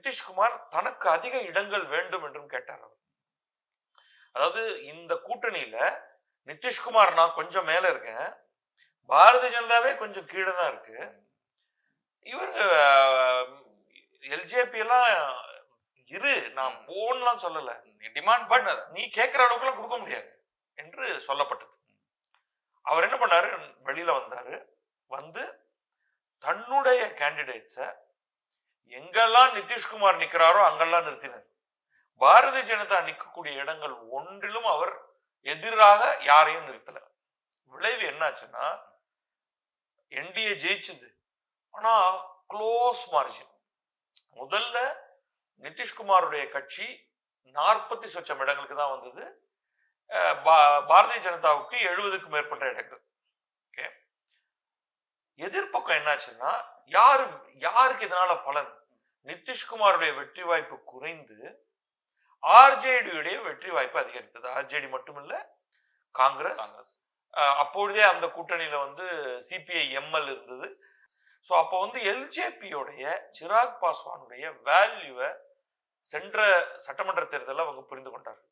நிதிஷ்குமார் தனக்கு அதிக இடங்கள் வேண்டும் என்றும் கேட்டார் அவர். அதாவது இந்த கூட்டணியில நிதிஷ்குமார் நான் கொஞ்சம் மேல இருக்கேன், பாரதிய ஜனதாவே கொஞ்சம் கீழே தான் இருக்கு. இவர் எல்ஜேபி எல்லாம் இரு, நான் போன்லாம் சொல்லல, டிமாண்ட் பட் பண்ணது நீ கேட்கிற அளவுக்கு எல்லாம் கொடுக்க முடியாது என்று சொல்லப்பட்டது. அவர் என்ன பண்ணாரு, வெளியில வந்தாரு. வந்து தன்னுடைய கேண்டிடேட்ஸ எங்கெல்லாம் நிதிஷ்குமார் நிக்கிறாரோ அங்கெல்லாம் நிறுத்தினார். பாரதிய ஜனதா நிற்கக்கூடிய இடங்கள் ஒன்றிலும் அவர் எதிராக யாரையும் நிறுத்தல. விளைவு என்னாச்சுன்னா, என்டிஏ ஜெயிச்சது, ஆனா க்ளோஸ் மார்ஜின். முதல்ல நிதிஷ்குமாருடைய கட்சி 40 சொச்சம் இடங்களுக்கு தான் வந்தது, பாரதிய ஜனதாவுக்கு 70க்கும் மேற்பட்ட இடங்கள். எதிர்ப்பக்கம் என்னாச்சுன்னா, யாருக்கு இதனால பலன்? நிதிஷ்குமாருடைய வெற்றி வாய்ப்பு குறைந்து ஆர்ஜேடியுடைய வெற்றி வாய்ப்பு அதிகரித்தது. ஆர்ஜேடி மட்டுமில்ல, காங்கிரஸ். அப்பொழுதே அந்த கூட்டணியில வந்து சிபிஐ எம்எல் இருந்தது. ஸோ அப்போ வந்து எல்ஜேபியோடைய சிராக் பாஸ்வானுடைய வேல்யூவை சென்ற சட்டமன்ற தேர்தலில் அவங்க புரிந்து கொண்டார்கள்.